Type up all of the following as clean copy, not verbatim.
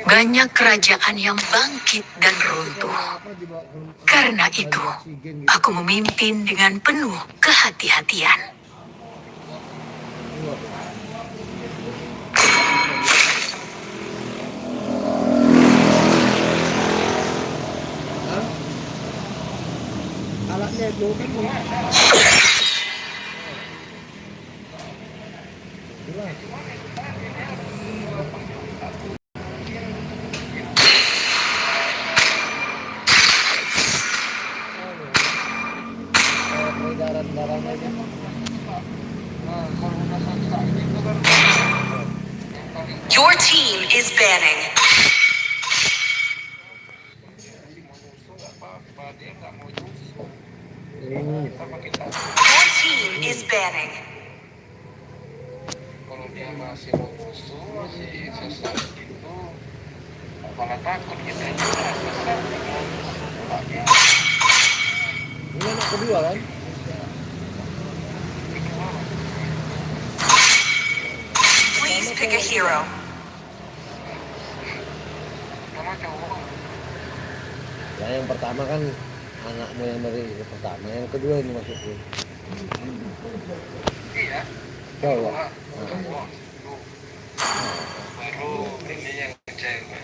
Banyak kerajaan yang bangkit dan runtuh. Karena itu, aku memimpin dengan penuh kehati-hatian. Alatnya itu kan darah-darahnya aja. Your team is banning. Your team is banning. Kalau dia masih mau musuh, masih sesat gitu, malah takut kita juga sesat lagi. Ini anak kedua kan? Please pick a hero. Sama cowok. Ya yang pertama kan anakmu yang dari pertama, yang kedua ini maksudnya. Iya. Cowok. Baru ini yang cewek.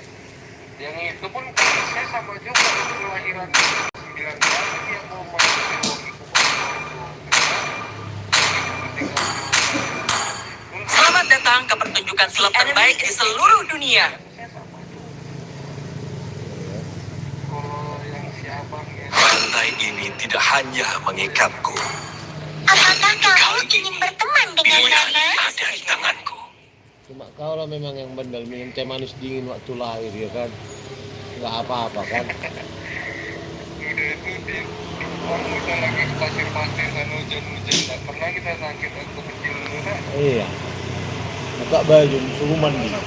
Yang itu pun saya sama juga kelahiran 9 tahun dia mau masuk Selamat datang ke pertunjukan sulap terbaik di seluruh dunia. Kalau yang si abang ya. Rantai ini tidak hanya mengikatku. Apakah kamu ingin berteman dengan Nana? Ada di tanganku. Cuma kau lah memang yang bandel minum teh manis dingin waktu lahir ya kan? Nggak apa-apa kan? Udah itu di orang udah lagi pasir-pasir dan hujan-hujan. Tak pernah kita sakit waktu kecil dulu kan? Iya. Buka baju, suruh mandi. Ya.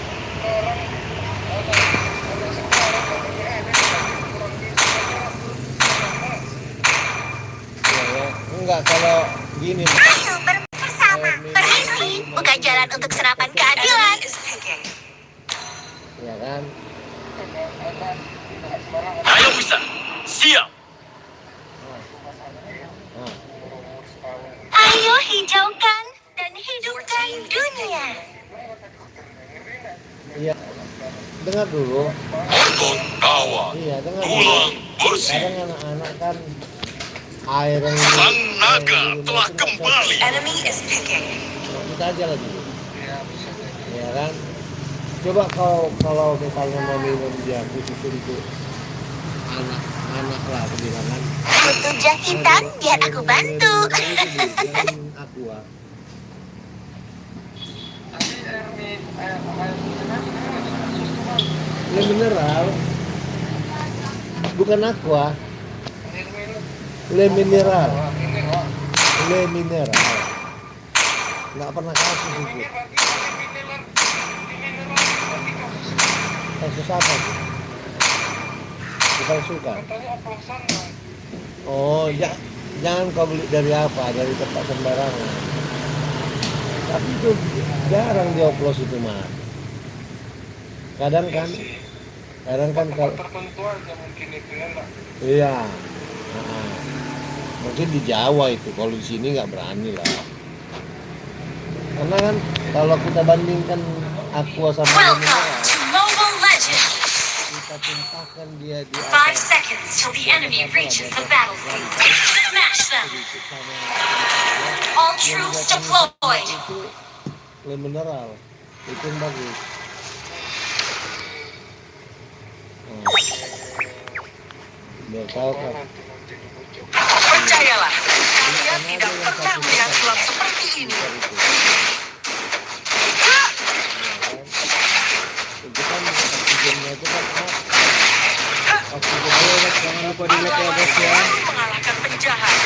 Enggak kalau gini. Ayo bersama. Permisi, buka jalan untuk serapan keadilan. Ya kan? Ayo bisa. Siap. Nah. Ayo hijaukan dan hidupkan dunia. Iya. Dengar dulu. Otot tawa. Iya, dengar dulu. Tulang bersih. Kadang anak-anak kan air yang Sang naga telah kembali. Enemy is picking. kita aja lagi. Ya kan? Coba kalau misalnya mau minum dia khusus untuk anak-anak lah aku bilang kan. Butuh jahitan, biar aku bantu. Jangan aqua. Air mineral. Bukan aqua. Le mineral. Nggak pernah kasih itu. Kasus apa sih? Bukan suka. Oh, jangan kau beli dari apa? Dari tempat sembarangan. Tapi itu jarang dioplos itu mah. Kadang kan kalau tertentu aja mungkin itu ya lah. iya. Mungkin di Jawa itu, kalau di sini nggak berani lah. Karena kan kalau kita bandingkan aqua sama Welcome mineral, to Mobile Legends. kita tumpahkan dia di 5 seconds till the enemy reaches the battlefield. Smash them. All troops deployed. Itu le mineral, itu yang bagus. Biar tahu kan. Percayalah, kalian tidak pernah melihat sulap seperti ini. Itu kan oksigennya itu kan oksigennya jangan lupa dilihat ya guys ya. Mengalahkan penjahat.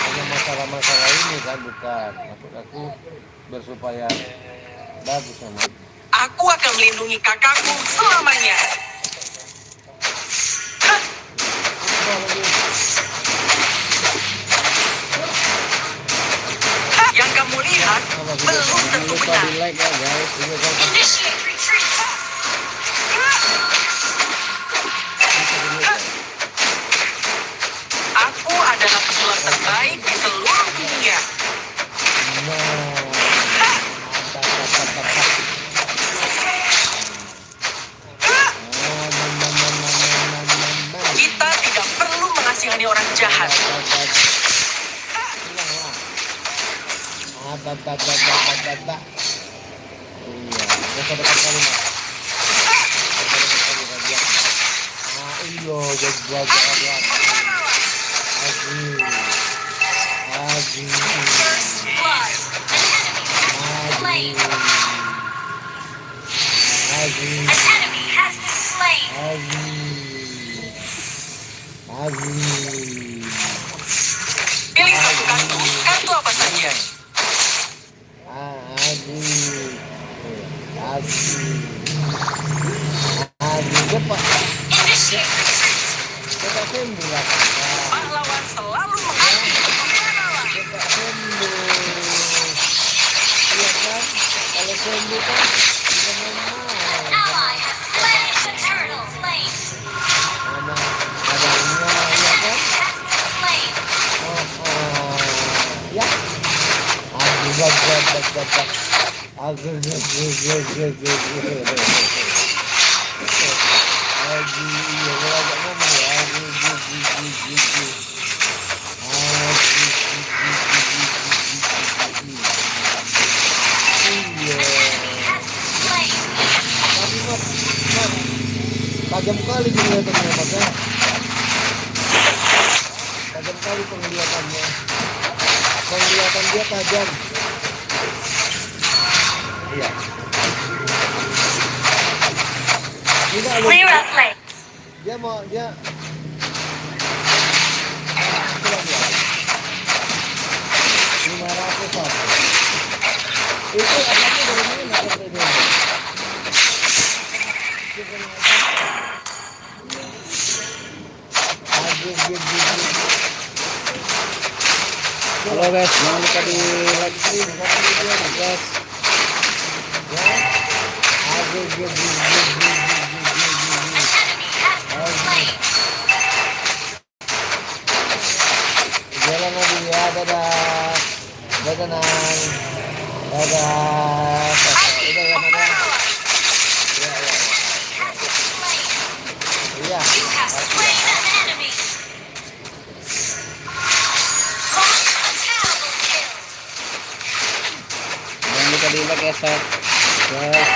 Karena masalah-masalah ini kan bukan maksud aku bersupaya bagus sama. Aku akan melindungi kakakku selamanya. belum tentu lupa benar. di like ya guys. Ini kan Initiate retreat. Aku adalah pesulap terbaik di seluruh dunia. Kita tidak perlu mengasihani orang jahat. First blood. An enemy has been slain. Pilih satu kartu. Kartu apa saja? Initiate retreat. Pahlawan selalu mengabdi. An ally has slain the turtle. Slain. Has been slain. Has been slain. Tajam kali penglihatannya Mas ya. Tajam kali penglihatannya. Penglihatan dia tajam. Iya. Tidak lu. Clear up lane. Dia mau dia. Lima ratus apa? Itu apanya dari mana sampai dia? Halo guys, jangan lupa di like stream guys. Ya. Enemy has been slain. Jalan lagi ya, dadah. Dadah nang. Dadah. Udah ya dadah. Ya. Has been slain. Iya. You have slain an enemy. Launch a terrible kill. Jangan lupa di like ya, Sat. Guys.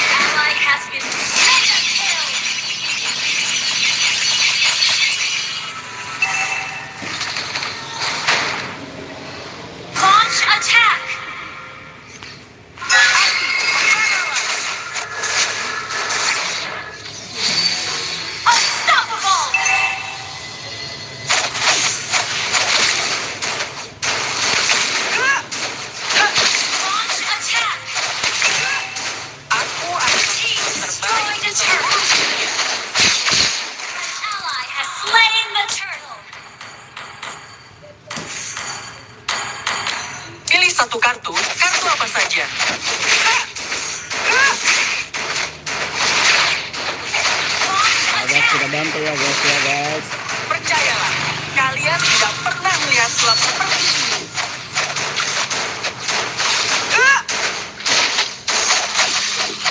Ally has been mega kill. Launch attack. Unstoppable. Launch attack. Aku adalah Team terbaik destroyed di a seluruh turtle. dunia. An ally has slain the turtle. Pilih satu kartu. Kartu apa saja? Guys, kita bantu ya guys. Percayalah, kalian tidak pernah melihat sulap seperti ini.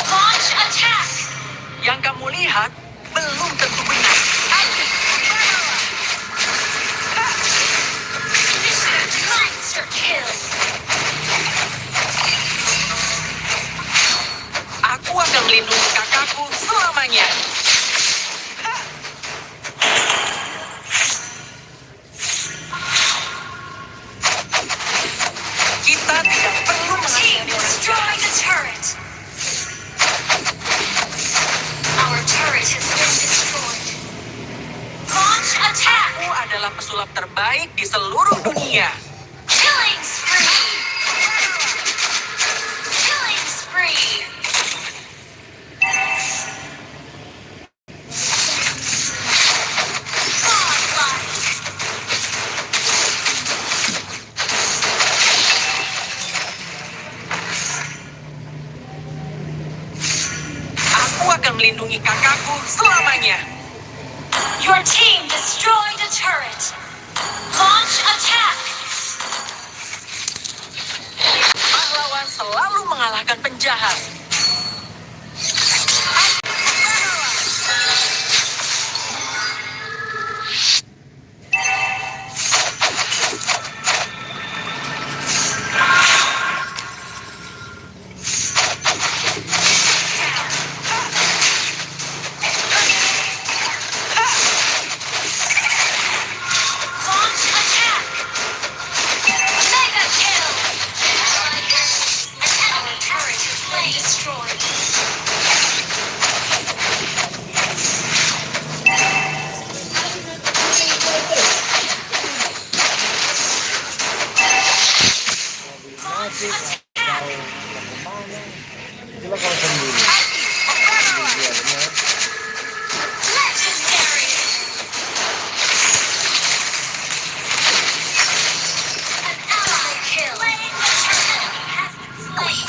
Launch attack. Yang kamu lihat belum tentu benar. Initiate monster kill. Aku akan melindungi kakakku selamanya. Kita tidak perlu Team mengasihani orang destroy jahat. the turret. Our turret has been destroyed. Launch attack. Aku adalah pesulap terbaik di seluruh dunia. Killing spree. Killing spree. Aku akan melindungi kakakku selamanya. Your team destroyed a turret. Launch attack. Pahlawan selalu mengalahkan penjahat. Launch attack. Mega kill. Our turret is slain. Destroyed. Launch attack. Itulah kalau sendiri. Legendary. An ally kill. Slain. Your enemy has been slain.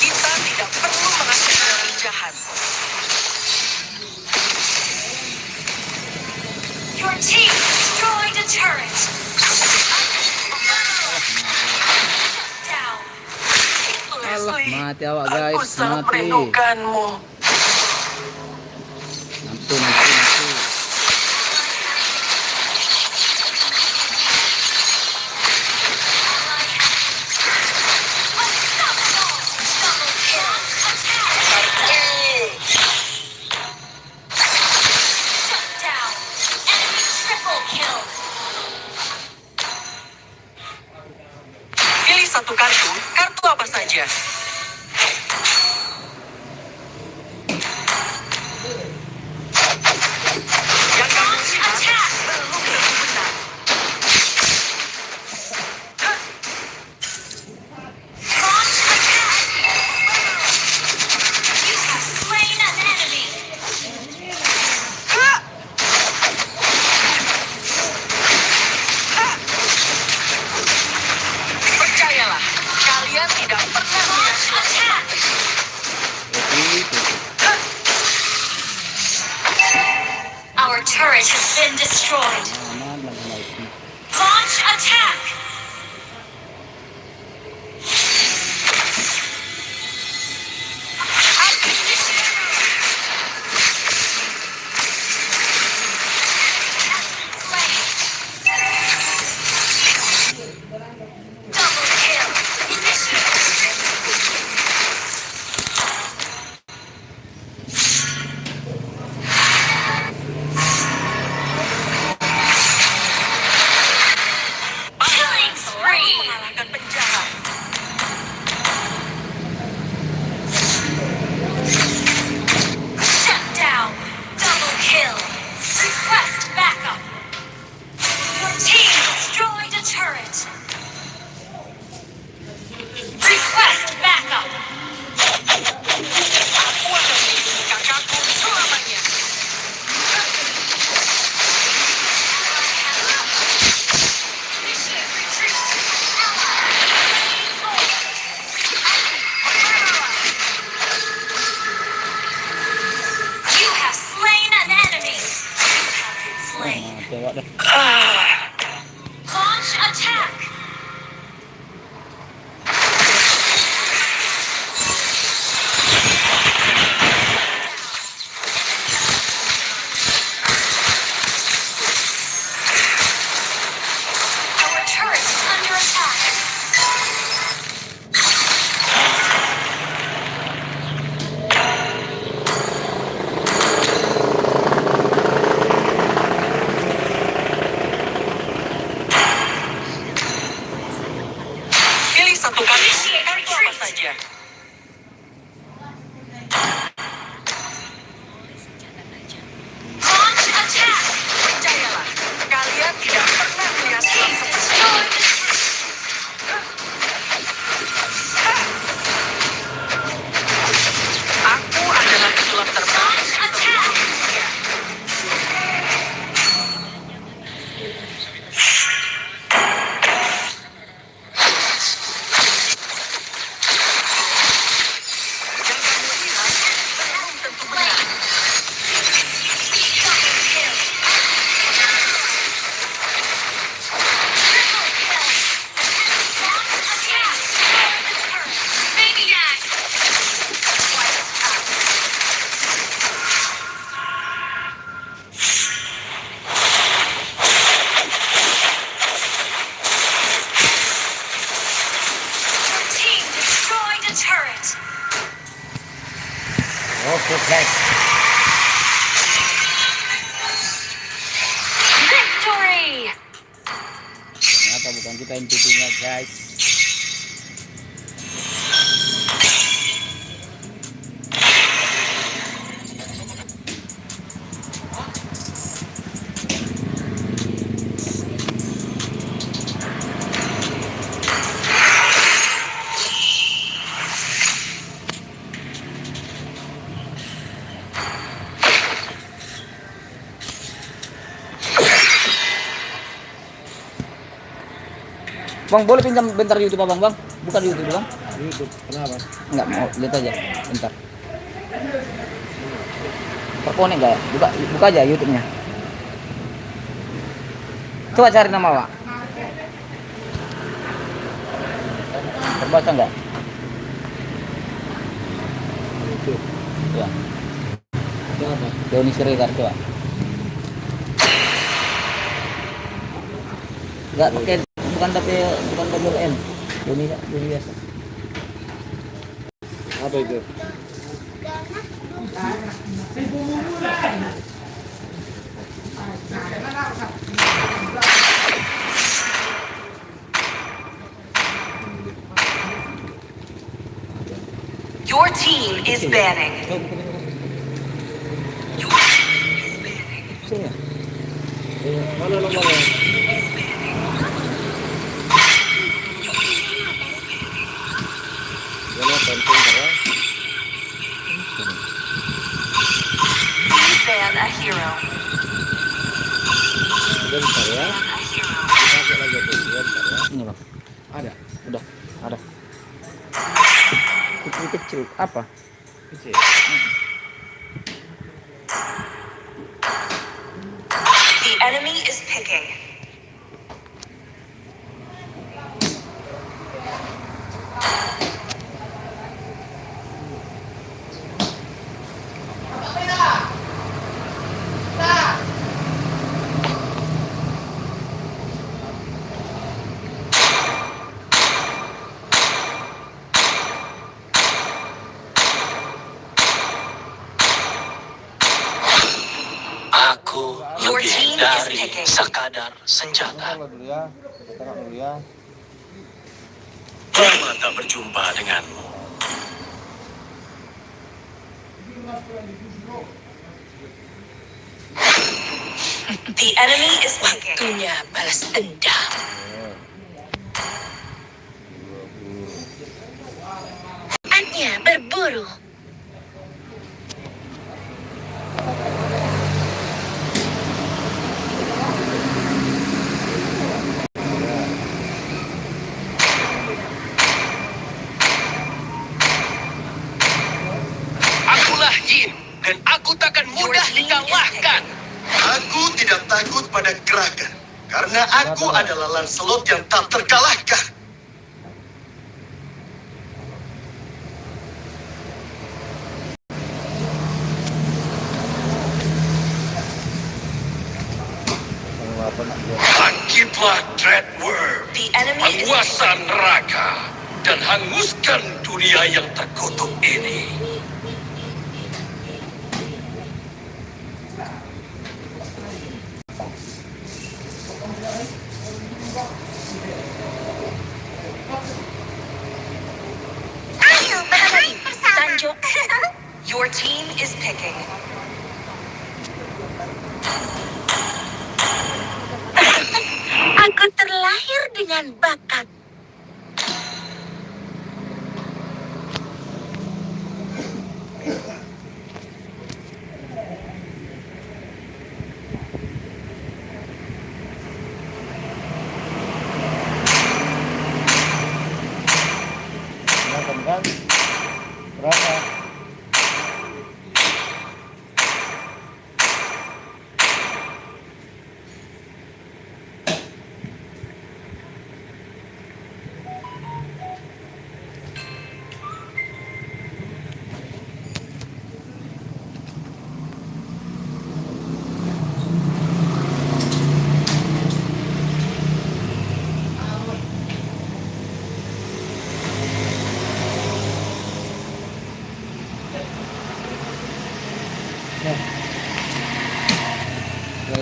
Kita tidak perlu menghasilkan penjahat. Your team destroyed a turret. Down. Alah, Leslie, mati awak aku guys, sangat mati. merindukanmu. Nafsu. Unstoppable. Double kill. Attack. Shut down. Enemy triple kill. Pilih satu kartu, kartu apa saja. Yang kamu Launch lihat attack. belum tentu benar. Launch attack. You have slain an enemy. Percayalah, kalian tidak pernah melihat Launch attack. Our turret has been destroyed. Launch attack. Double kill. Killing spree. mengalahkan penjahat. Shut down. Double kill. Request backup. Your team destroyed a turret. Request backup. Aku akan melindungi kakakku selamanya. Initiate retreat. You have slain an enemy. You have been slain. Mati awak dah. Launch attack. Our turret is under attack. turret. Oke, guys. Victory! Ternyata bukan kita MVP-nya, guys. Bang, boleh pinjam bentar YouTube abang, bang? Bukan YouTube, bang? YouTube. Kenapa? Enggak, mau lihat aja, bentar. Terkonek gak ya? Buka aja YouTube-nya. Coba cari nama, Pak. Terbaca enggak? YouTube. Ya, Kenapa? Doni Siregar, coba. Enggak pakai, bukan double N. Doni biasa. Apa itu? Your team is banning. Sini ya? Mana nomornya? Mana penting ya? You ban a hero. Bentar ya. A hero. Kita pakai lagi tuh. Bentar ya. Ini, bang. Ada. Udah, ada. Kecil-kecil, apa? Kecil. The enemy is picking. Aku Your lebih team is dari picking. sekadar senjata. Tengok dulu ya. Kita tengok dulu ya. Lama tak berjumpa denganmu. The enemy is picking. Waktunya balas dendam. Saatnya berburu. Akulah Yin, dan aku takkan mudah dikalahkan. Aku tidak takut pada gerakan, karena aku adalah Lancelot yang tak terkalahkan. Bangkitlah Dreadworm, The enemy is penguasa neraka, dan hanguskan dunia yang terkutuk ini. Ayo bermain bersama. Tanjok. Your team is picking. Aku terlahir dengan bakat. Kelihatan kan? Berapa?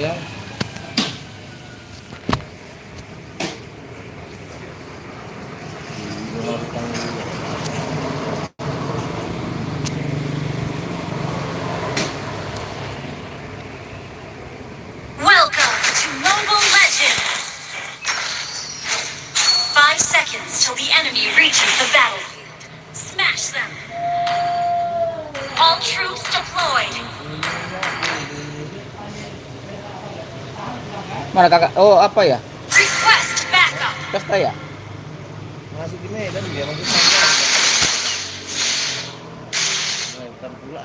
ya. Welcome to Mobile Legends! 5 seconds till the enemy reaches the battlefield. Smash them! All troops deployed! Mana kakak? Oh, apa ya? Request backup! Pesta ya? Masih di Medan dia masih panjang. Ntar pula.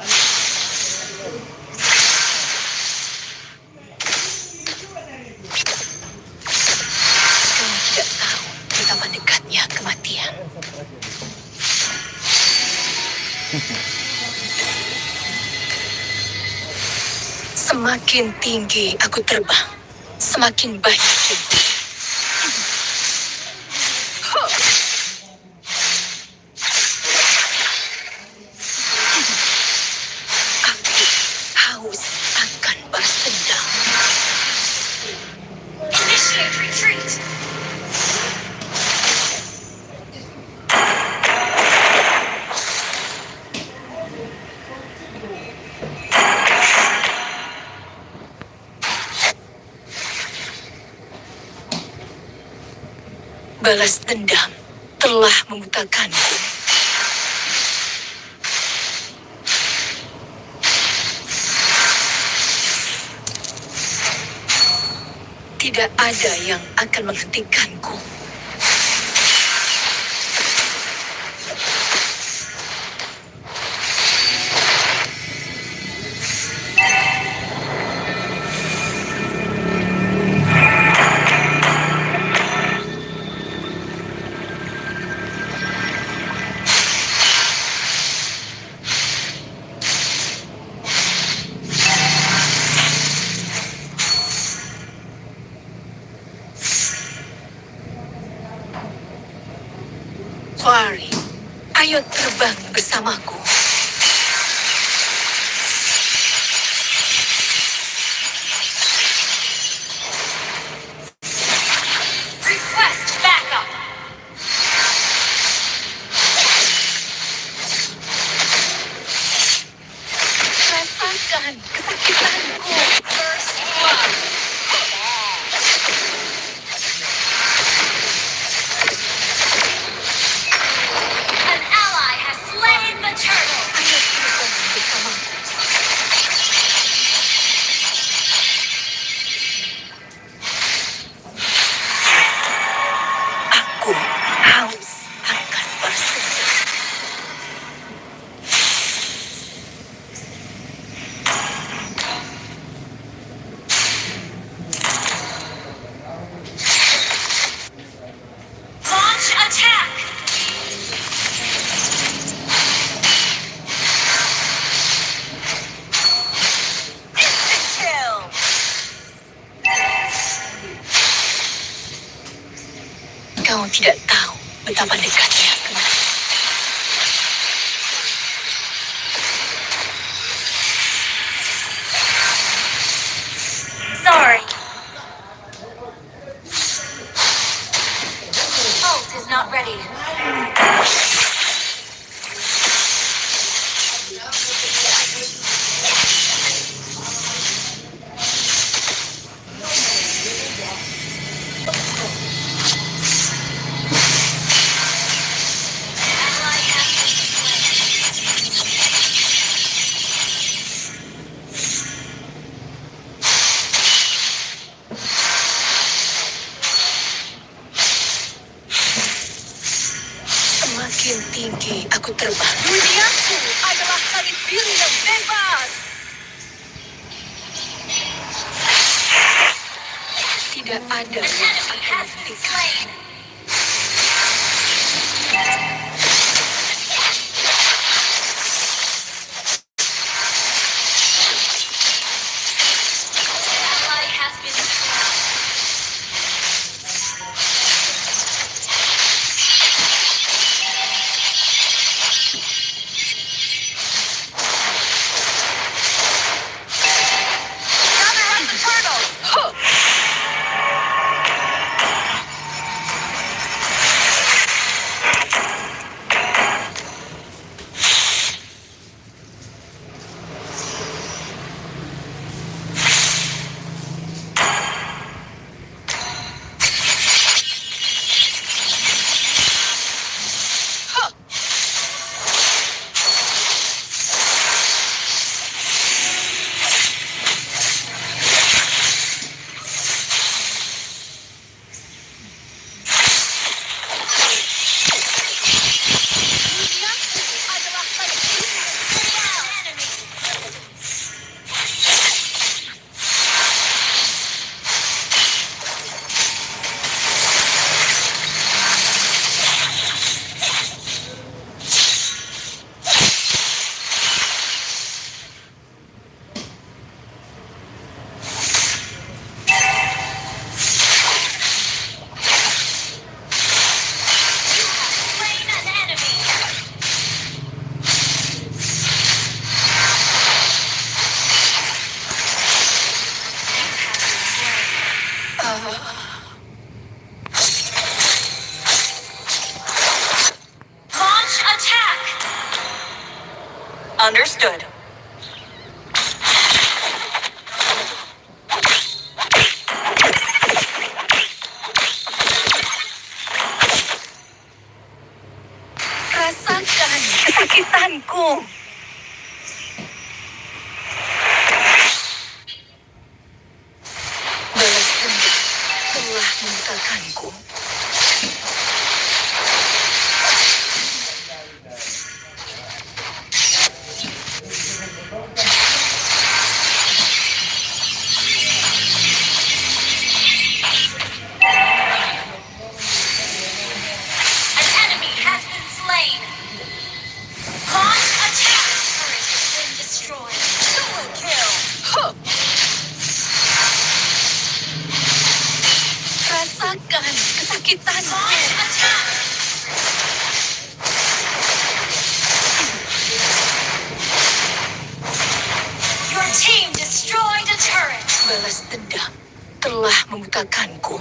Kamu tidak tahu betapa dekatnya kematian. Semakin tinggi aku terbang, semakin banyak jemput. Aku haus akan balas dendam. Initiate retreat! Balas dendam telah membutakanku. Tidak ada yang akan menghentikanku. Fari, ayo terbang bersamaku. Request backup! Rasakan kesakitanku. First blood. An ally has slain the turtle! Ayo terbang bersamaku. Aku haus akan balas dendam. Launch attack! Instant kill! Kau tidak tahu betapa dekatnya kematian. Sorry. Ult is not ready. Ally has been slain. Semakin tinggi aku terbang, Duniaku adalah tali biru yang bebas. tidak ada An yang enemy akan has been menghentikan. slain. Ally has been slain. Counteract the turtle. Understood. Rasakan kesakitanku. Balas dendam telah membutakanku. An enemy has been slain. Launch attack. Turret has been destroyed. Double kill. Huh. Rasakan kesakitanku. Launch attack. Your team destroyed a turret. Balas dendam telah membutakanku.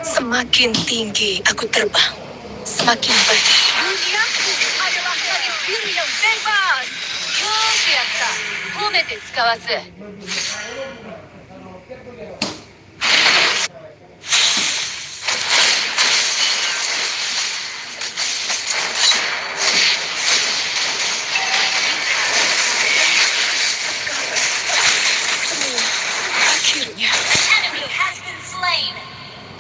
Semakin tinggi aku terbang, semakin banyak. Duniaku adalah langit biru yang bebas. Yogyata, homete tsukawazu. Akhirnya, An enemy has been slain.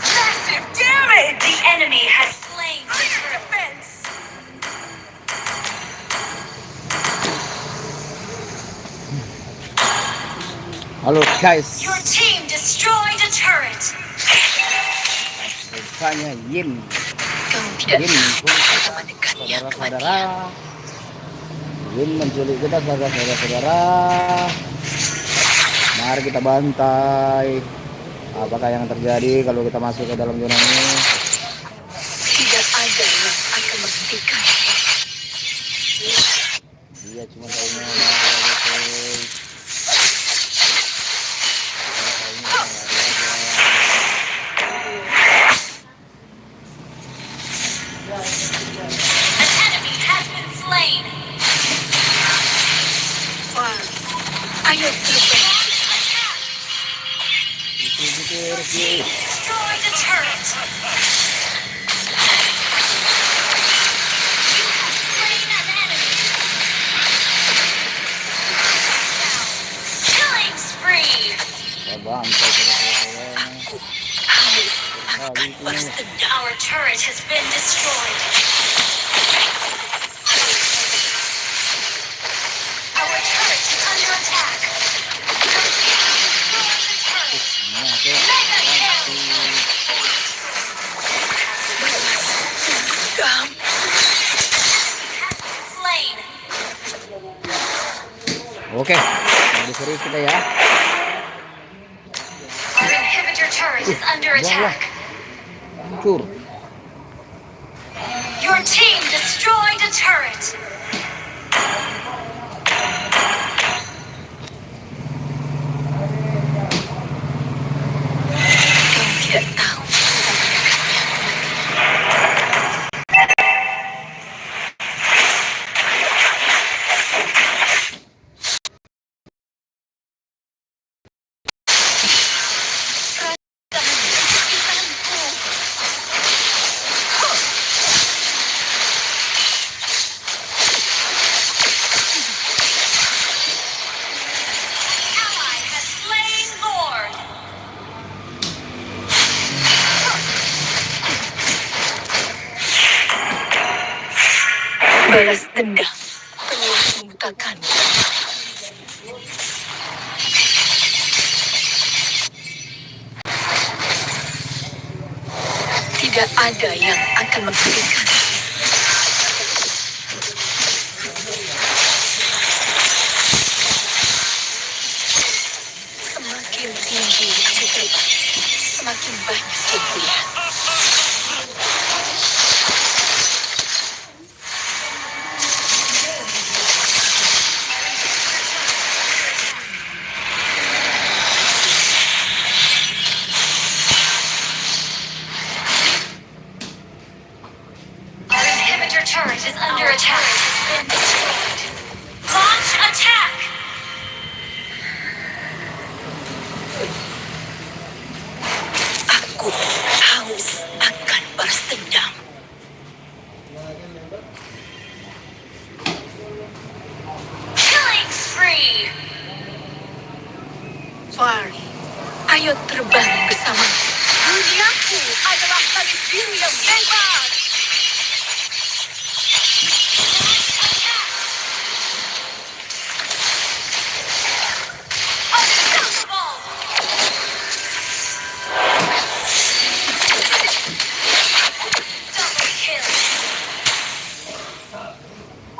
massive damage. The enemy has slain the turret. Defense. Halo guys, Your team destroyed a turret. rupanya Yin Kau tidak Yin tahu menculik betapa dekatnya kematian. saudara-saudara. Yin menculik kita saudara-saudara. Mari kita bantai. Apakah yang terjadi kalau kita masuk ke dalam zona ini? Tidak ada yang akan menghentikan. Dia cuma tahunya lari aja, An enemy has been slain. Wah, ayo terbang. Your team destroyed a turret. You have slain an enemy. Killing spree. kita bantai saudara-saudara. Harus akan balas dendam. Our turret has been destroyed. Our turret is under attack. Your team destroyed the turret. Nah, oke. Mega kill. Dendam. Slain. Oke, jadi serius kita ya. Our inhibitor turret is under Buanglah. attack. Hancur. Your team destroyed a turret. Kau tidak tahu. Ally has slain Lord. Balas dendam telah membutakan. Tidak ada yang akan menghentikan. Semakin tinggi aku terbang, semakin banyak yang kulihat. Aku haus akan balas dendam. Killing spree. Fari, ayo terbang bersama. Duniaku adalah langit biru yang bebas. Unstoppable. Double kill.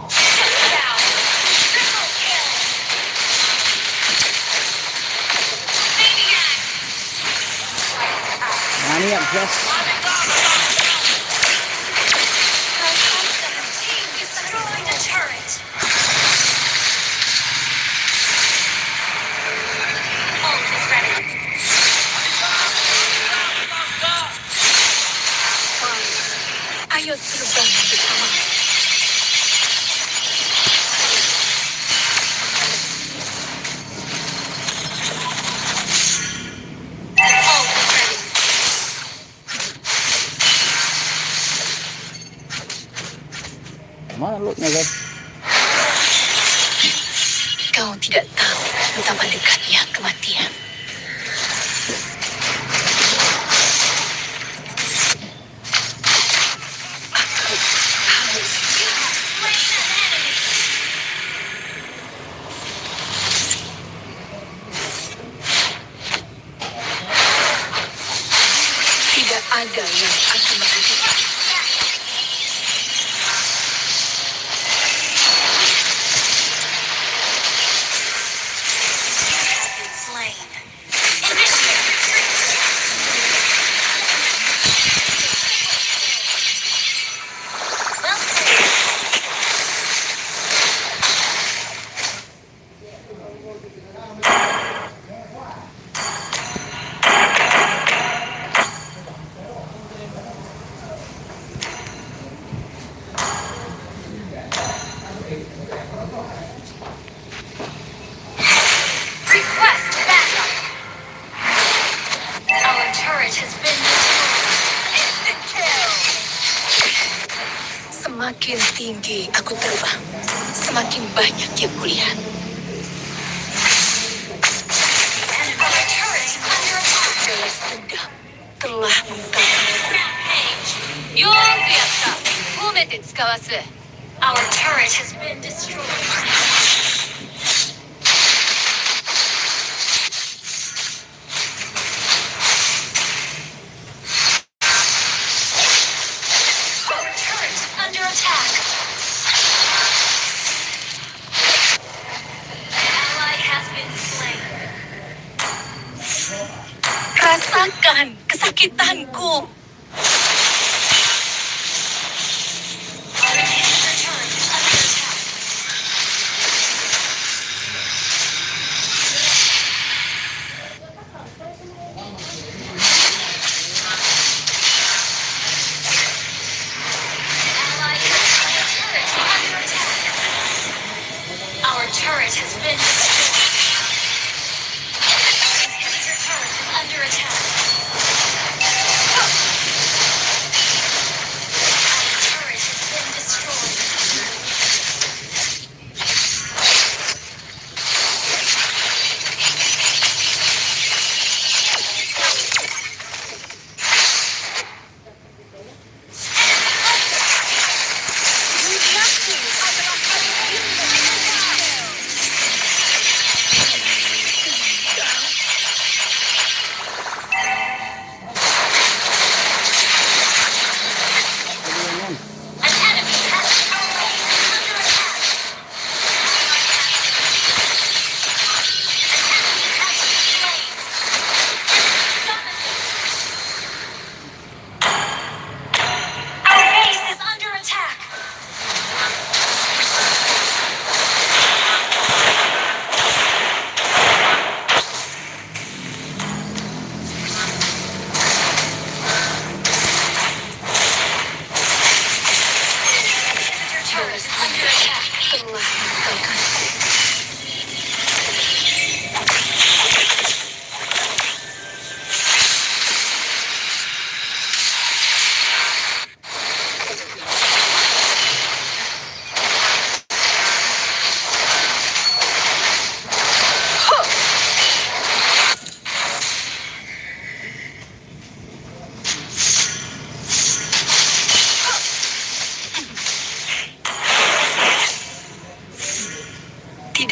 Shut down. Triple kill. Maniac. Maniak jelas. Team destroyed a turret. Ult is ready. Fari, ayo terbang bersama. Ult is ready. Mana lootnya guys? Kau tidak tahu betapa dekatnya kematian. Aku haus. You have slain an enemy. Tidak ada yang akan menghentikan. Been slain. Initiate retreat. Well played. Request backup. Our turret has been destroyed. Instant kill. Semakin tinggi aku terbang, semakin banyak yang kulihat. And our turret is under attack. Balas dendam telah membutakan. Rampage. よーくやった。褒めて使わす。 Our turret has been destroyed. Our turret is under attack. An ally has been slain. Rasakan kesakitanku. Our inhibitor turret is under attack. Ally turret is under attack. Our turret has been destroyed. Our inhibitor turret is under attack.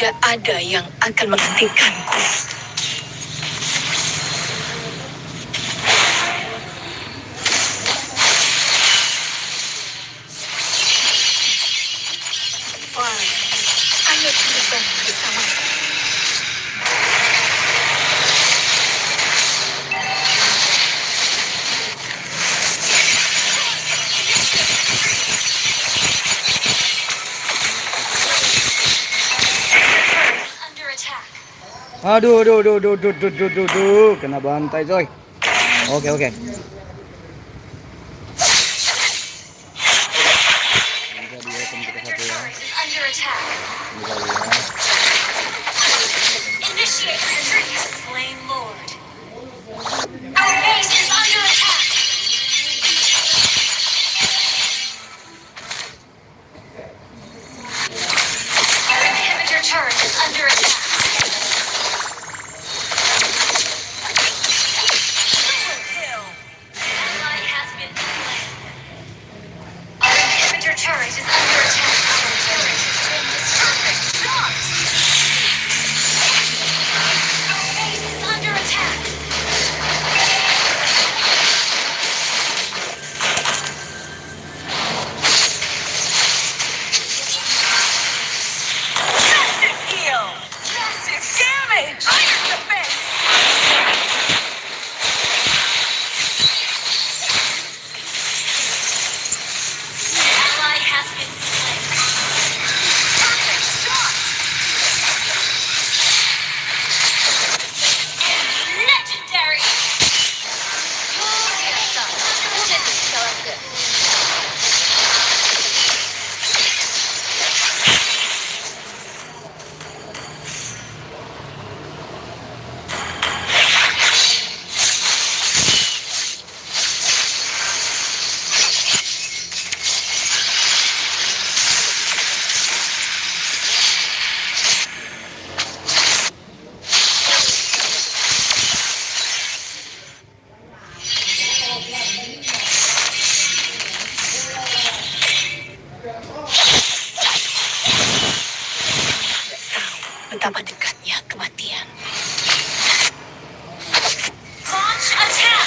Tidak ada yang akan menghentikanku. Wah, ayo terbang bersama. Under attack. Aduh, aduh, aduh, aduh, aduh, aduh, aduh, aduh, aduh. Kena bantai coy. Oke, oke. Bisa di open kita Inhibitor satu ya. turret is under attack. Bisa ya. Initiate retreat. Slain Lord. Our base is under attack. Our inhibitor turret is under attack. Triple kill. Ally has been slain. Our inhibitor turret is under attack. Our turret has been destroyed. Shot. Our base is under attack. Massive heal! Massive damage! Iron defense! Ally has been slain. Perfect shot. Legendary. Betapa dekatnya kematian. Launch attack.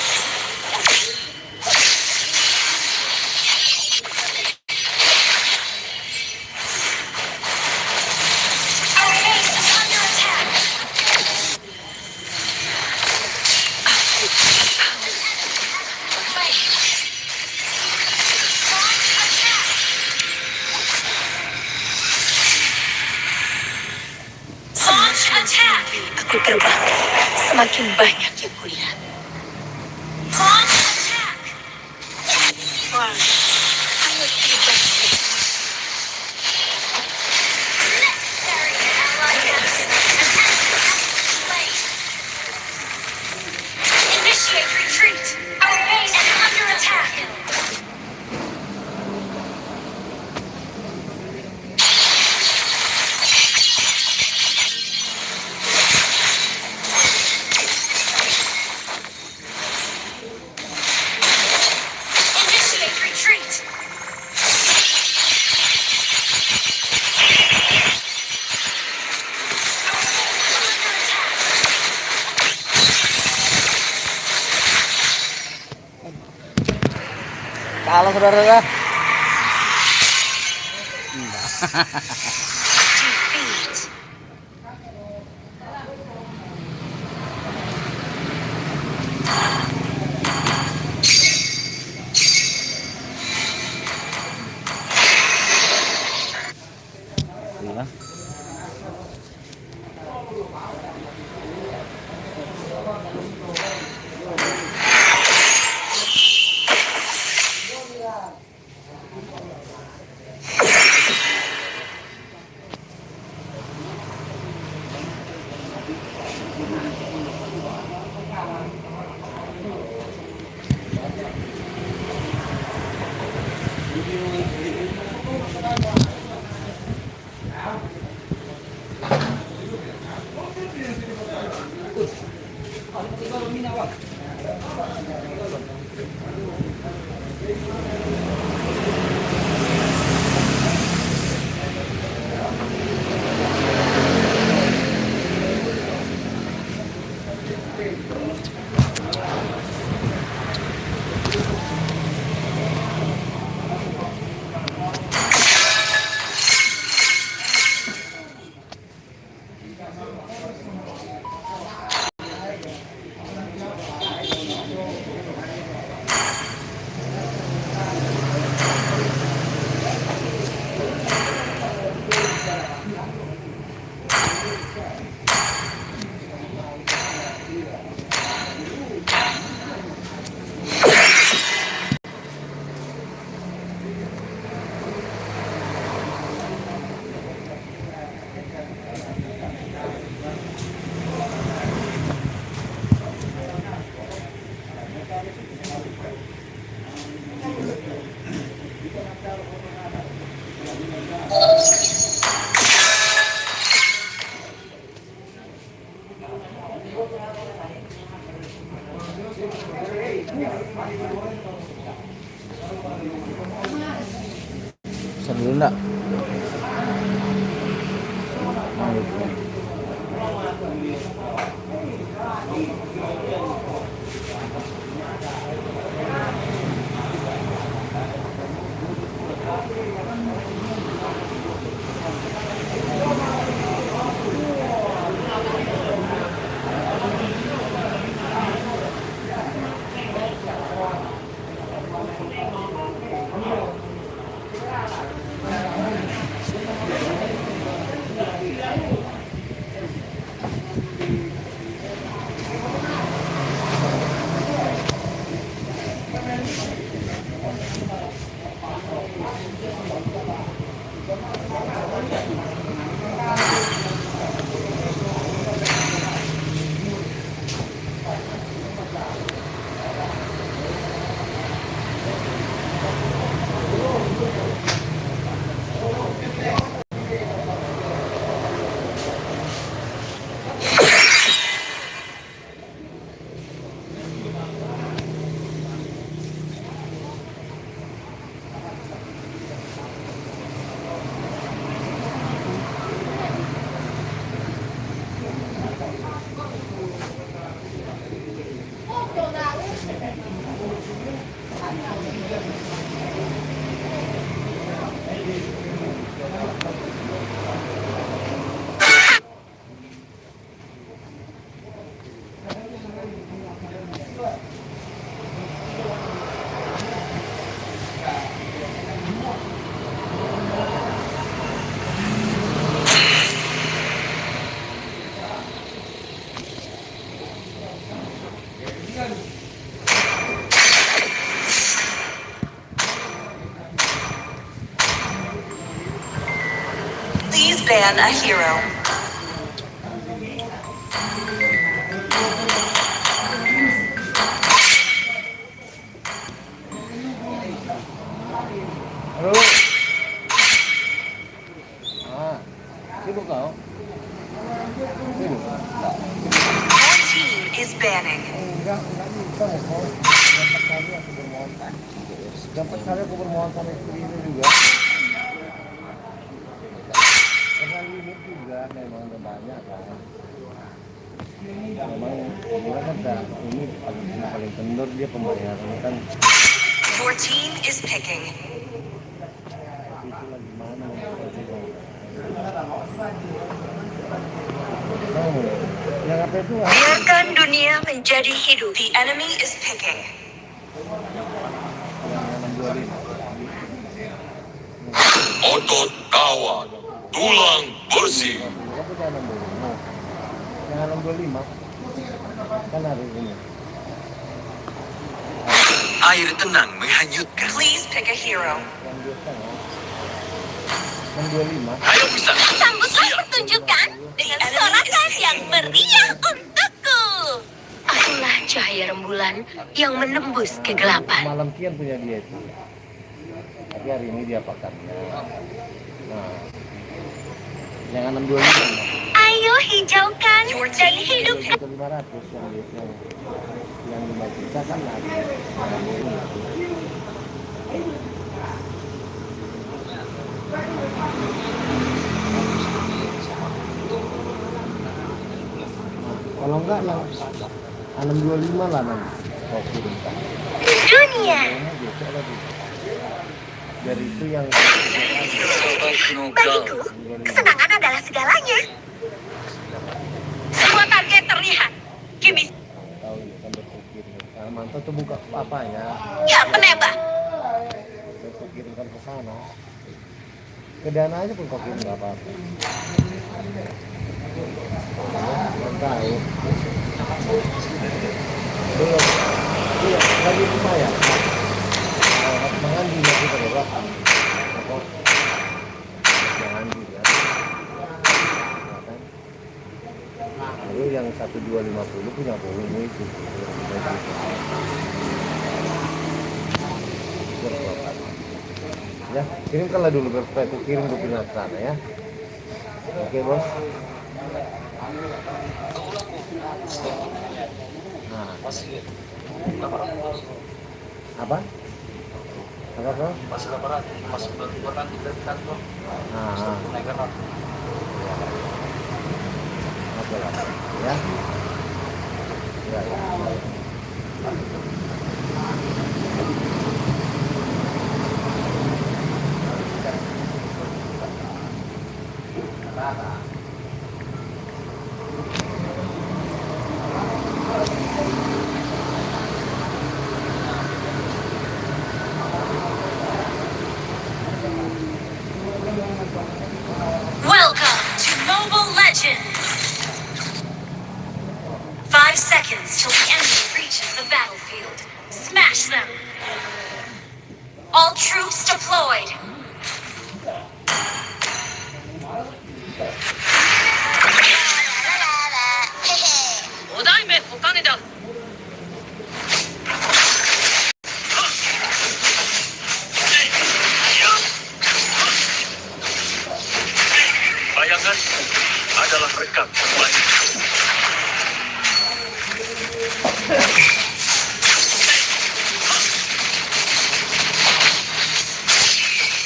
Our base is under attack. Launch attack. Launch attack. Aku terbang. Semakin banyak yang kulihat. Launch attack. Wah, ayo terbang bersama. Legendary. Ally has been slain. Initiate retreat. Our base is under attack. Initiate retreat. Under attack. Kalah saudara-saudara. Defeat. Iya. Pesan dulu enggak? Nah, gitu. Please ban a hero. Halo. Sibuk kau? Sibuk? Your team is banning. Enggak bisa kok. Dapat kali aku bermohon sama istri itu juga. Karena limit juga memang udah banyak kan. Memang dia kan ini paling kendor dia pembayaran kan. Your team is picking. Itu lagi mana? Yang apa itu? Biarkan dunia menjadi hidup. The enemy is picking. Otot kawat, tulang bersih. Yang 625 kan hari ini. Air tenang menghanyutkan. Please pick a hero. Yang biasa 625. Ayo bisa. Sambutlah pertunjukan dengan sorakan yang meriah untukku. Akulah cahaya rembulan yang menembus kegelapan. Malam kian punya dia itu. Tapi hari ini dia pakarnya. Nah, yang 625. Ayo hijaukan dan hidupkan. 500 yang 5 juta kan lagi. Kalau enggak yang 625 lah nanti. Oh, kirimkan. Dunia. Dari itu yang Bagiku, kesenangan adalah segalanya. Semua target terlihat. Kimi. tahu kan berpikir. Nah, mantap tuh buka apanya. Ya penembak. Kirimkan ke sana. Ke Dana aja pun kau kirim nggak apa-apa. Belum tahu. Belum. Iya, lagi lupa ya. Mengandi nanti terus. Pokok. Mengandi ya. Lalu yang 1250 punya volume itu. Ya, kirimkanlah dulu supaya aku kirim ke pindah ke sana ya. Oke bos. Nah, Apa? Apa bro? Pas lebaran, masuk lebaran di kantor. Ah, Naik kenal. oke lah. Ya. Ya, ya. Welcome to Mobile Legends! 5 seconds till the enemy reaches the battlefield. Smash them! All troops deployed! Bayangan adalah rekan terbaik.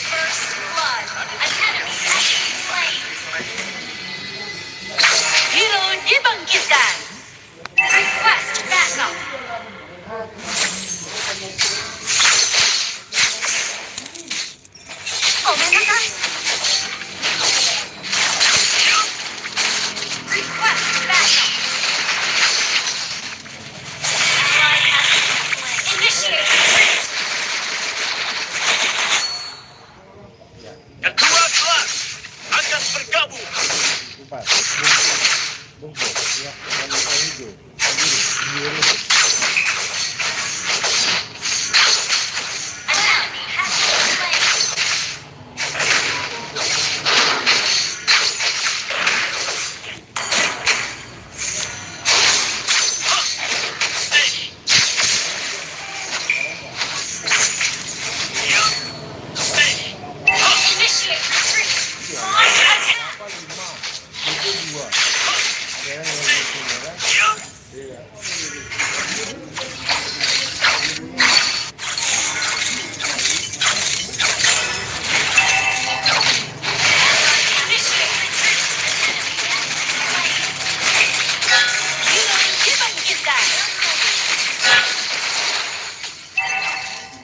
First blood! An enemy has been slain! Hero dibangkitkan. Request backup! Request backup! Ally has been slain. Initiate retreat! Kedua kelas akan bergabung. Empat. Bungkus. Ya, warna hijau. Biru. An enemy has been slain! Initiate retreat! Launch attack! Apa 5? Itu 2. Sekarang yang itu ya. Initiate retreat! Hero dibangkitkan.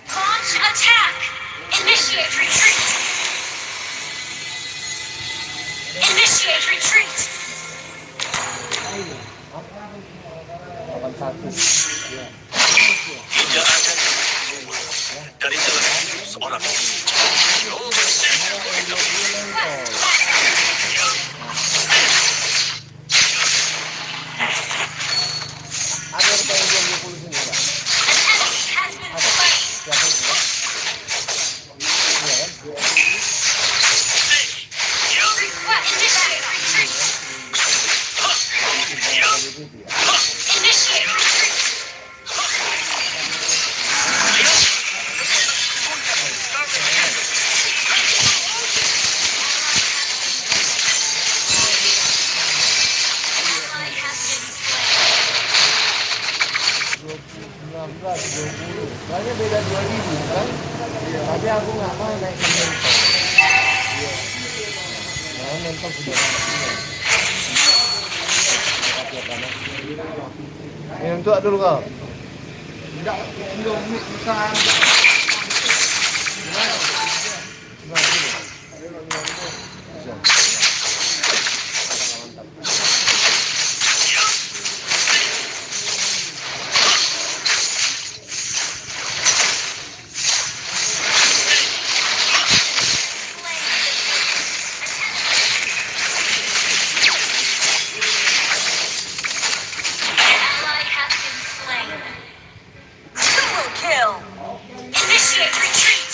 Launch attack! Initiate retreat! Initiate retreat! 81. Ya. Tidak ada yang keluar dari jalan hidup seorang ninja. Nomor 1. Ada yang 20 sini, Pak. An enemy has been slain! Siapa itu, Pak? Iya kan? Request initiate retreat! Initiate retreat! Ally has been slain! 19, 20. Soalnya beda 2000 kan? Tapi aku nggak mau naik ke mentok. Nah, mentok sudah punya. Ini untuk dulu kau. Enggak, belum bukan. Ally has been slain! Triple kill. Initiate retreat!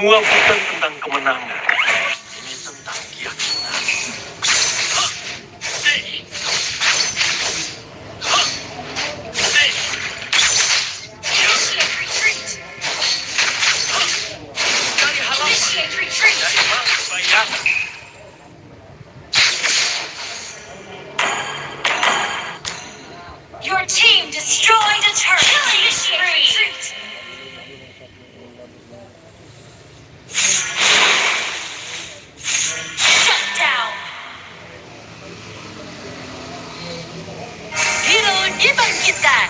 Semua bukan tentang kemenangan. Ini tentang keyakinan. Initiate retreat. Dari halaman, Initiate retreat. dari bangsa bayangan. Your team destroyed a turret. Killing spree. Shut down. Hero dibangkitkan.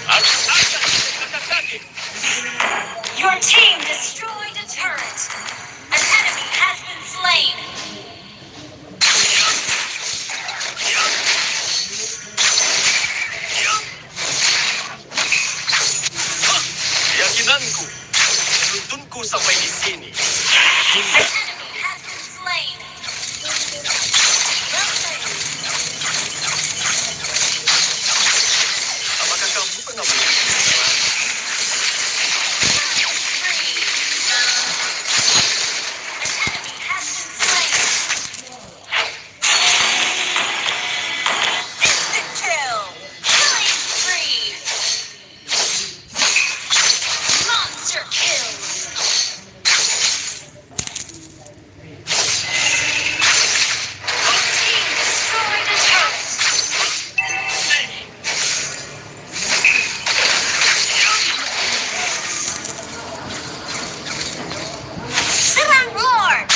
Aku akan angkat kaki. Your team destroyed a turret. An enemy has been slain. Keyakinanku menuntunku sampai di sini. An enemy has been slain. Well played. Apakah kamu pernah melihat seseorang? Spree. An enemy has been slain. Instant kill. Killing spree. Monster kill. Your team destroyed a turret. Serang Lord.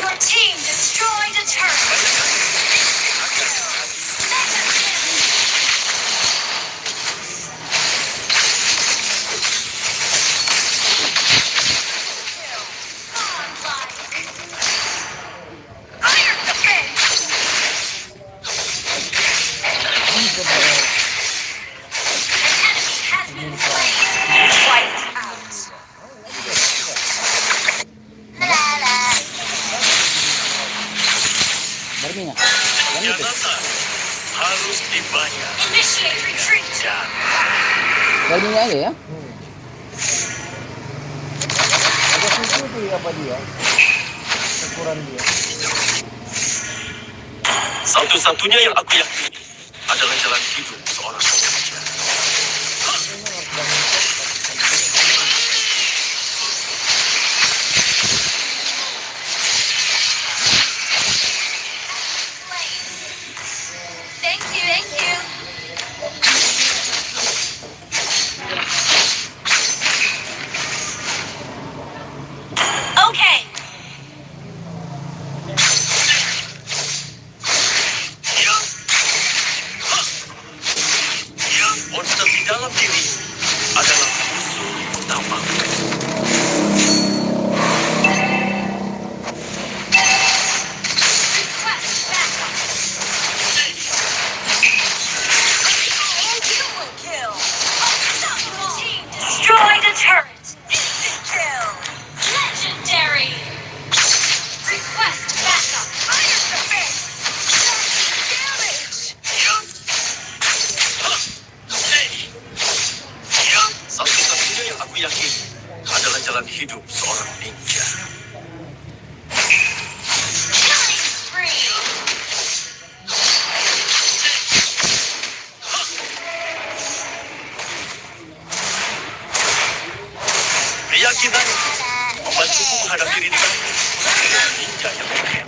Your team destroyed a turret. Mega kill. Godlike. Iron defense. An enemy has been slain. White out. Lala. Berminyak. Yang itu. Pengkhianatan harus dibayar. Initiate retreat. Dan Berminyak aja ya. Ada susu tuh apa dia? Ukuran dia. satu-satunya yang aku yakini adalah jalan hidup seorang pekerja. Thank you, thank you. Okay. Monster di dalam diri adalah musuh utama. Request backup. Double kill. Unstoppable team destroyed a turret. Instant kill. Legendary. Request backup. Iron defense. Damage. Satu-satunya yang aku yakini adalah jalan hidup seorang ninja. Killing spree. Keyakinanku membantuku menghadapi rintangan ninja yang keren.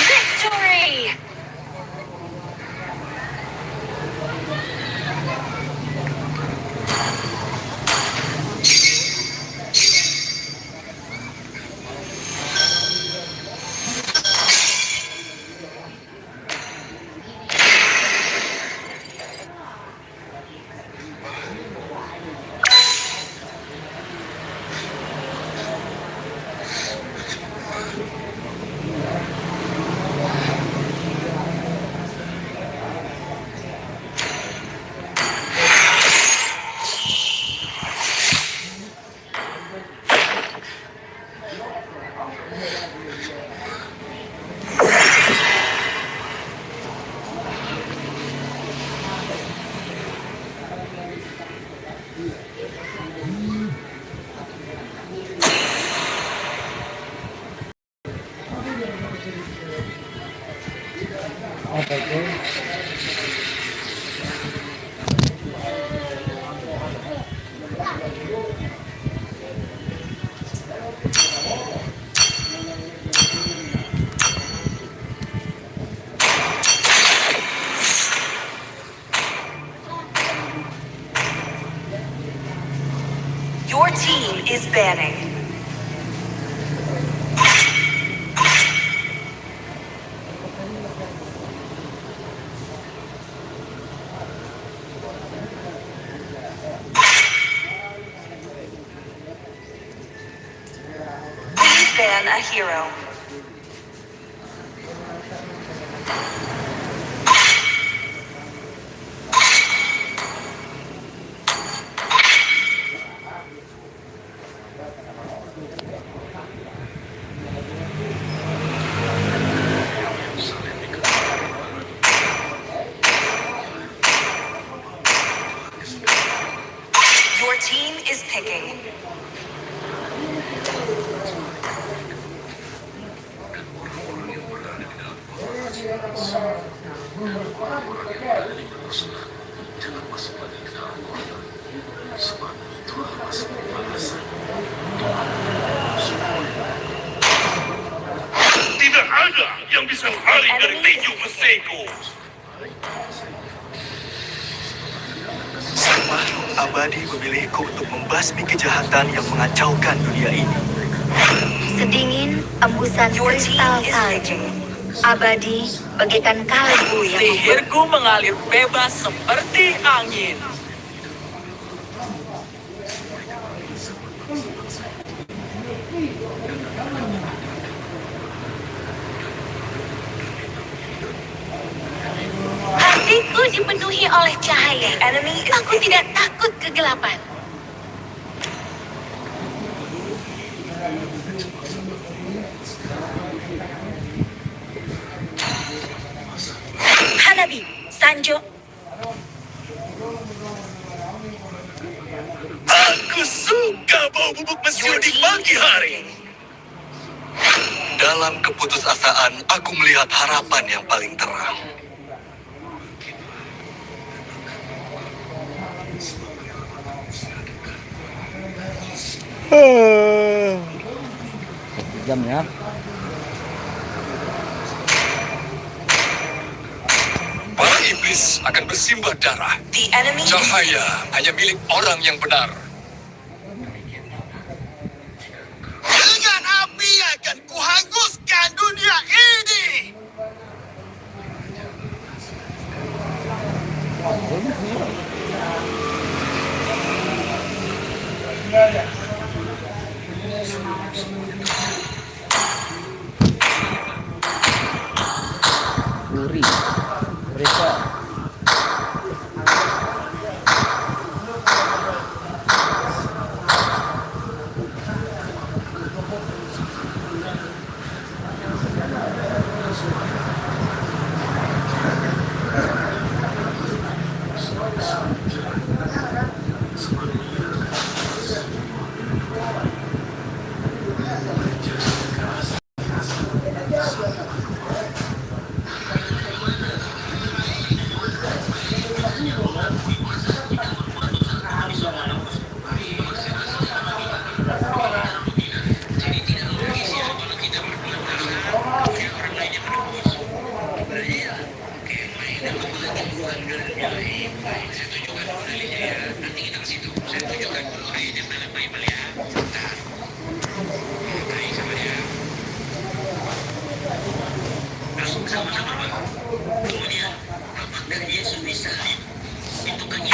Victory. Your team is banning. Please ban a hero. Your team is picking. Tidak ada yang bisa lari dari tinju besiku. Sang makhluk abadi memilihku untuk membasmi kejahatan yang mengacaukan dunia ini. Sedingin embusan Your team kristal is salju. picking. Abadi bagaikan kalbu yang Sihirku mengalir bebas seperti angin. Hatiku dipenuhi oleh cahaya. Enemy is Aku tidak takut kegelapan. Hanabi, Sanjo, Aku suka bau bubuk mesiu di pagi hari. Dalam keputusasaan, aku melihat harapan yang paling terang. Jam ya. Para iblis akan bersimbah darah. the enemy is Cahaya hanya milik orang yang benar. Dengan api akan kuhanguskan dunia ini. Luri. Risa.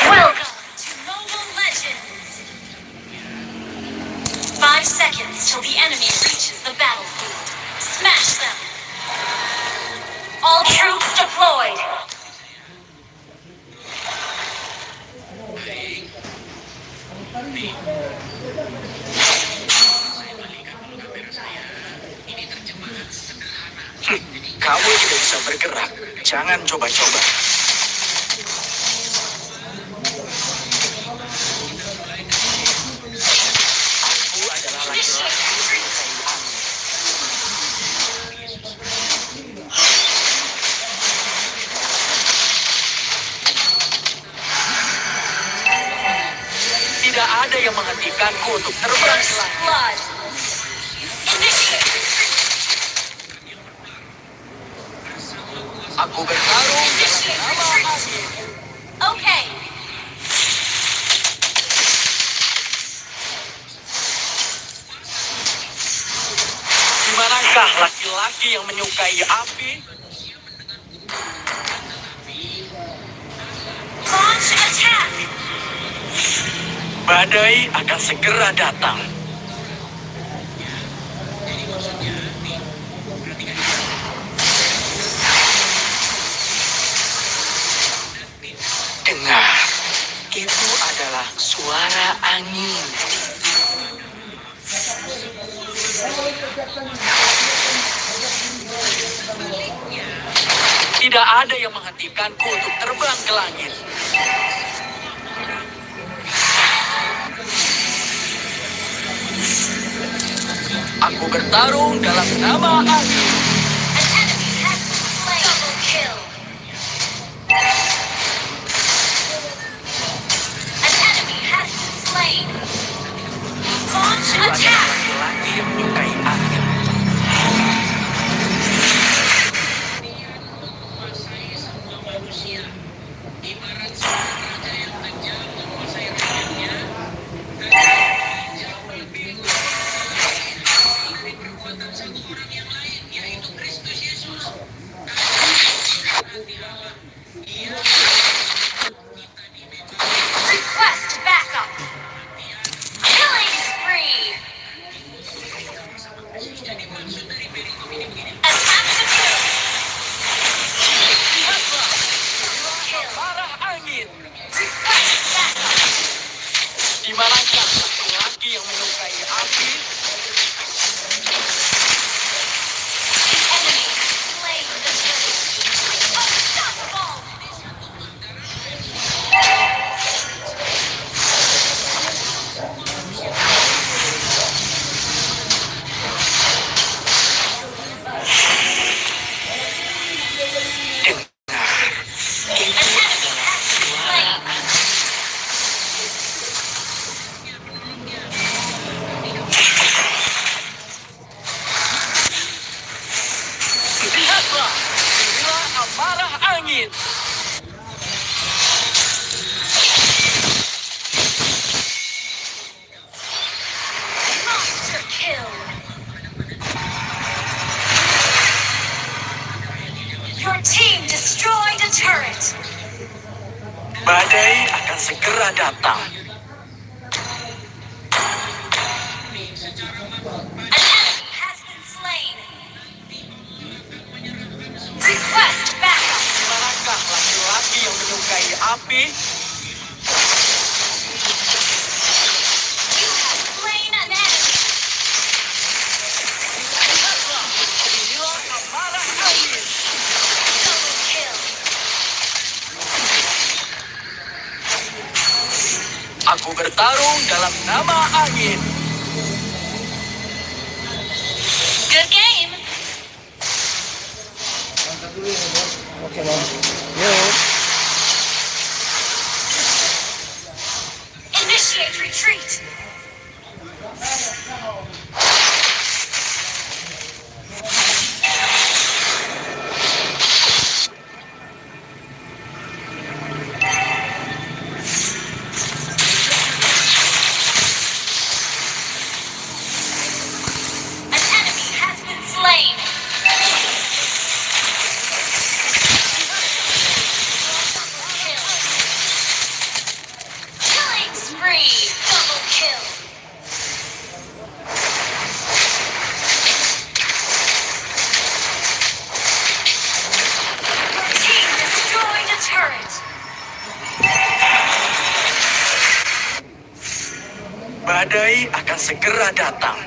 Welcome to Mobile Legends! 5 seconds till the enemy reaches the battlefield. Smash them! All troops deployed! Kamu tidak bisa bergerak. Jangan coba-coba. Aku adalah laki-laki. Tidak ada yang menghentikanku untuk terbang ke First langit. blood. Initiate retreat. Aku bertarung dalam Initiate nama retreat. angin. Okay. Di manakah laki-laki yang menyukai api? Launch attack. Badai akan segera datang. Dengar, itu adalah suara angin. Tidak ada yang menghentikanku untuk terbang ke langit. Aku bertarung dalam nama angin. An enemy has been slain. Double kill. An enemy has been slain. Launch Itu adalah attack. laki-laki yang menyukai angin. Request backup. Killing spree. Attack the kill. Kill. Marah angin. Request backup. Di manakah laki-laki yang menyukai api? The enemy has slain the turtle. Unstoppable. Dengar, An enemy has been slain. lihatlah. Inilah amarah angin. Monster kill. Your team destroyed a turret. Badai akan segera datang. An enemy has been slain. Request backup. Di manakah laki-laki yang menyukai api? You have slain an enemy. Lihatlah. Inilah amarah angin. Double kill. Aku bertarung dalam nama angin. Good game. Oke bang. Yuk. Initiate retreat. An enemy has been slain. Kill. Killing spree. Double kill. Your team destroyed a turret. Badai akan segera datang.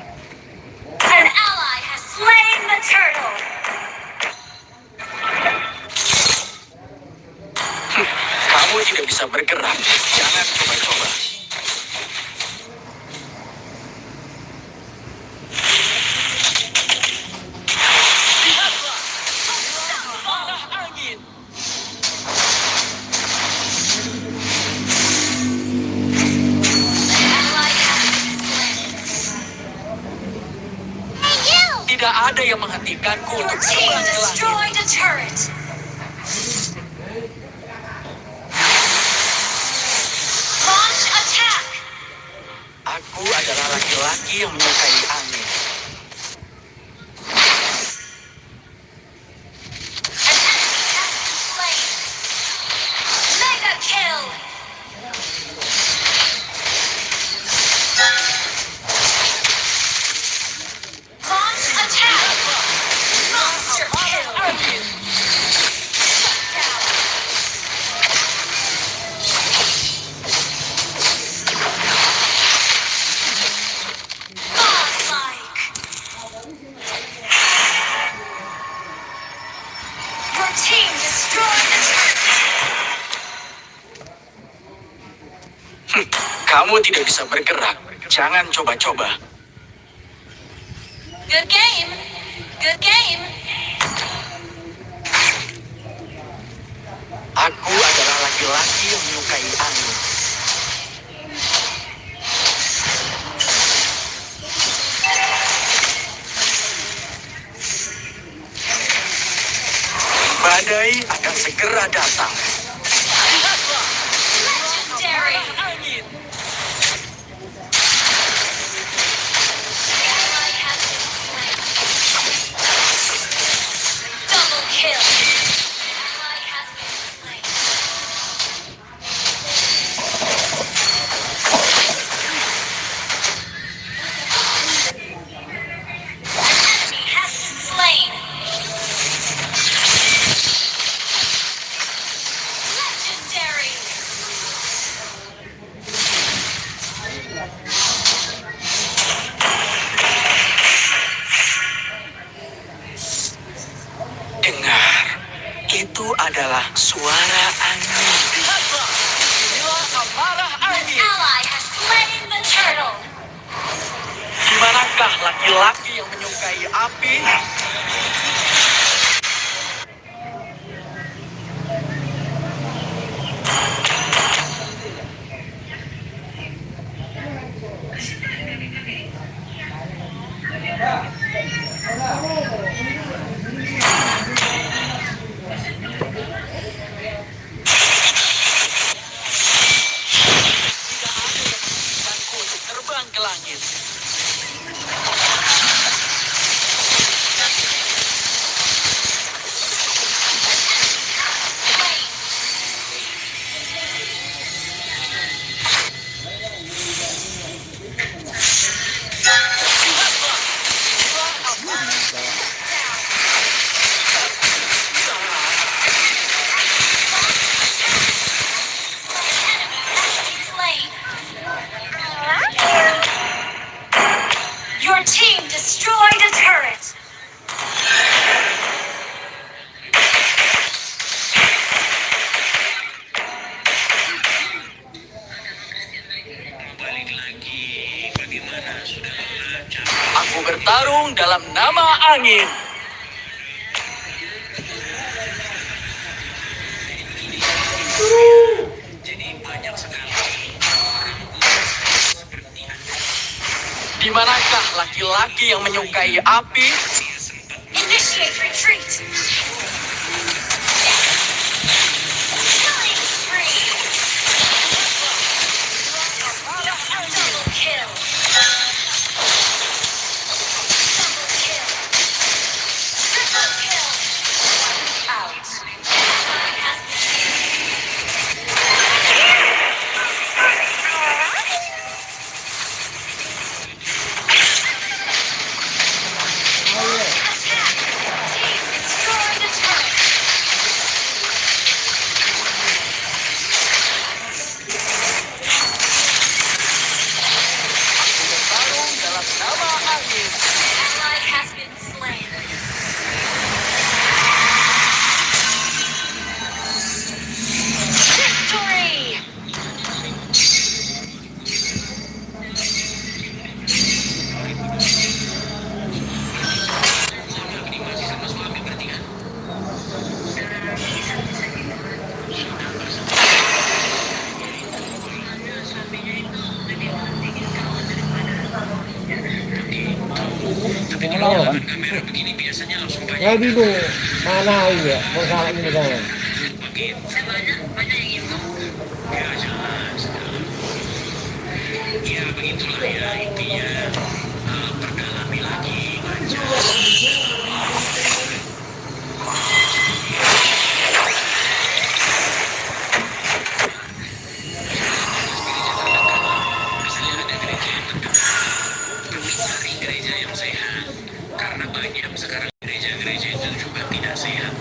An ally has slain the turtle. Kamu tidak bisa bergerak. Jangan coba-coba. Lihatlah. Inilah amarah angin. An yang menghentikanku Your untuk team terbang ke langit. destroyed a turret. Launch attack. Aku adalah laki-laki yang menyukai angin. An enemy has been slain. Mega kill. Launch attack. Monster kill. Shut down. Godlike. Your team destroyed the turret. Kamu tidak bisa bergerak. Jangan coba-coba. Good game. Good game. Aku adalah laki-laki yang menyukai angin. Badai akan segera datang. Legendary. Ally has been slain. Double kill. Ally has been slain. An enemy has been slain. Legendary. Dengar, itu adalah suara angin. An ally has slain the turtle. Di manakah laki-laki yang menyukai api? Aku untuk terbang ke langit. Slain. Your team destroyed a turret. Aku bertarung dalam nama angin. Di manakah laki-laki yang menyukai api? Initiate retreat. Killing spree. Double kill. Double kill. Triple kill. Out. Ally has been Saya bingung mana ini ya masalah ini misalnya. Ya jelas. Ya begitulah ya intinya. Perdalami lagi baca. Misalnya ada gereja yang terdekat, cari gereja yang sehat. Karena banyak sekarang gereja-gereja itu juga tidak sehat.